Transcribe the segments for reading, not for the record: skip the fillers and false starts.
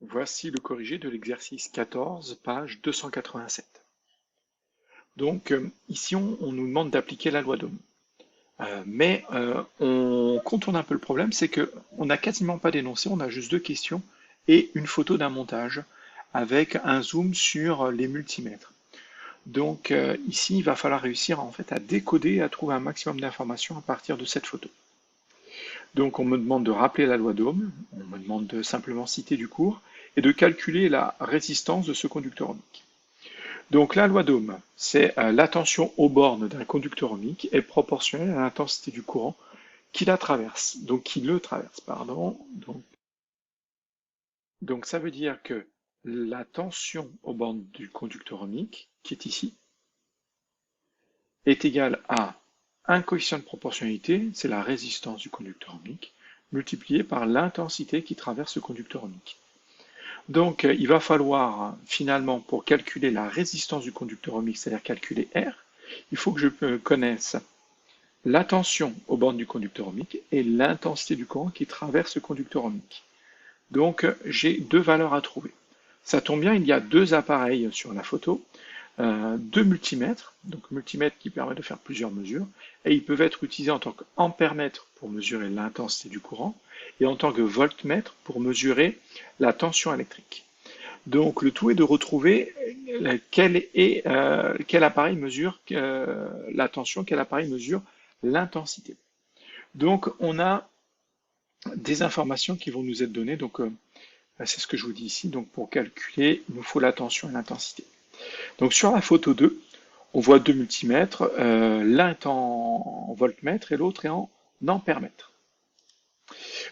Voici le corrigé de l'exercice 14, page 287. Donc ici, on nous demande d'appliquer la loi d'Ohm. Mais on contourne un peu le problème, c'est qu'on n'a quasiment pas d'énoncé, on a juste deux questions et une photo d'un montage avec un zoom sur les multimètres. Donc ici, il va falloir réussir en fait à décoder et à trouver un maximum d'informations à partir de cette photo. Donc on me demande de rappeler la loi d'Ohm, on me demande de simplement citer du cours et de calculer la résistance de ce conducteur ohmique. Donc la loi d'Ohm, c'est la tension aux bornes d'un conducteur ohmique est proportionnelle à l'intensité du courant qui la traverse, donc qui le traverse, pardon. Donc ça veut dire que la tension aux bornes du conducteur ohmique, qui est ici, est égale à un coefficient de proportionnalité, c'est la résistance du conducteur ohmique, multiplié par l'intensité qui traverse le conducteur ohmique. Donc il va falloir finalement, pour calculer la résistance du conducteur ohmique, c'est-à-dire calculer R, il faut que je connaisse la tension aux bornes du conducteur ohmique et l'intensité du courant qui traverse le conducteur ohmique. Donc j'ai deux valeurs à trouver. Ça tombe bien, il y a deux appareils sur la photo, deux multimètres, donc multimètres qui permettent de faire plusieurs mesures, et ils peuvent être utilisés en tant qu'ampèremètre pour mesurer l'intensité du courant, et en tant que voltmètre pour mesurer la tension électrique. Donc le tout est de retrouver quel appareil mesure la tension, quel appareil mesure l'intensité. Donc on a des informations qui vont nous être données, donc c'est ce que je vous dis ici, donc pour calculer, il nous faut la tension et l'intensité. Donc sur la photo 2, on voit deux multimètres, l'un est en voltmètre et l'autre est en ampèremètre.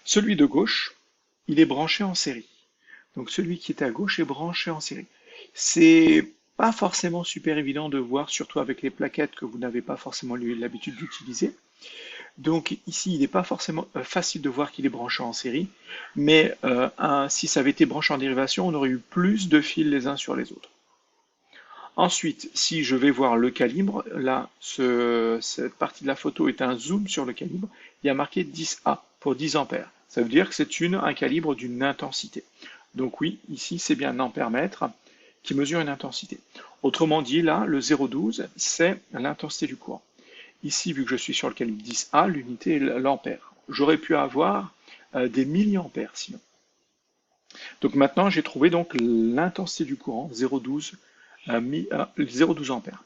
Celui de gauche, il est branché en série. Donc celui qui est à gauche est branché en série. C'est pas forcément super évident de voir, surtout avec les plaquettes que vous n'avez pas forcément l'habitude d'utiliser. Donc ici, il n'est pas forcément facile de voir qu'il est branché en série, mais si ça avait été branché en dérivation, on aurait eu plus de fils les uns sur les autres. Ensuite, si je vais voir le calibre, là, cette partie de la photo est un zoom sur le calibre, il y a marqué 10A pour 10 ampères. Ça veut dire que c'est un calibre d'une intensité. Donc oui, ici, c'est bien un ampère-mètre qui mesure une intensité. Autrement dit, là, le 0,12, c'est l'intensité du courant. Ici, vu que je suis sur le calibre 10A, l'unité est l'ampère. J'aurais pu avoir des milliampères sinon. Donc maintenant, j'ai trouvé donc l'intensité du courant, 0,12 ampères.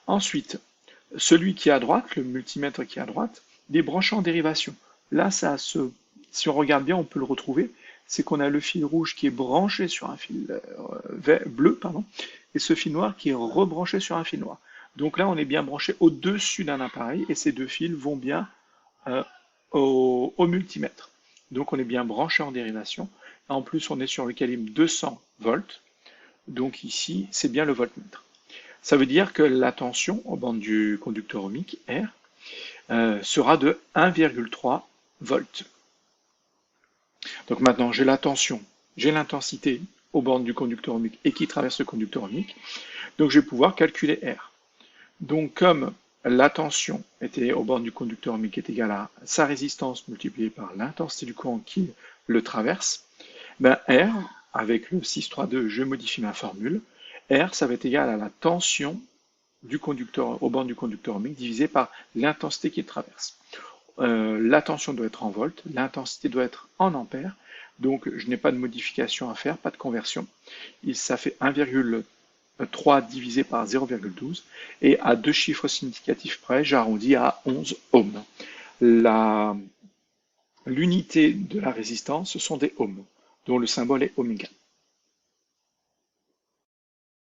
Ensuite, celui qui est à droite, le multimètre qui est à droite, il est branché en dérivation. Là, si on regarde bien, on peut le retrouver. C'est qu'on a le fil rouge qui est branché sur un fil bleu, et ce fil noir qui est rebranché sur un fil noir. Donc là, on est bien branché au-dessus d'un appareil et ces deux fils vont bien au multimètre. Donc on est bien branché en dérivation. En plus, on est sur le calibre 200 volts. Donc ici, c'est bien le voltmètre. Ça veut dire que la tension aux bornes du conducteur ohmique, R, sera de 1,3 volts. Donc maintenant, j'ai la tension, j'ai l'intensité aux bornes du conducteur ohmique et qui traverse le conducteur ohmique. Donc je vais pouvoir calculer R. Donc comme la tension était aux bornes du conducteur ohmique est égale à sa résistance multipliée par l'intensité du courant qui le traverse, ben R, avec le 632, je modifie ma formule. R, ça va être égal à la tension du conducteur, aux bornes du conducteur ohmique divisé par l'intensité qu'il traverse. La tension doit être en volts, l'intensité doit être en ampères, donc je n'ai pas de modification à faire, pas de conversion. Ça fait 1,3 divisé par 0,12, et à deux chiffres significatifs près, j'arrondis à 11 ohms. L'unité de la résistance, ce sont des ohms, dont le symbole est oméga.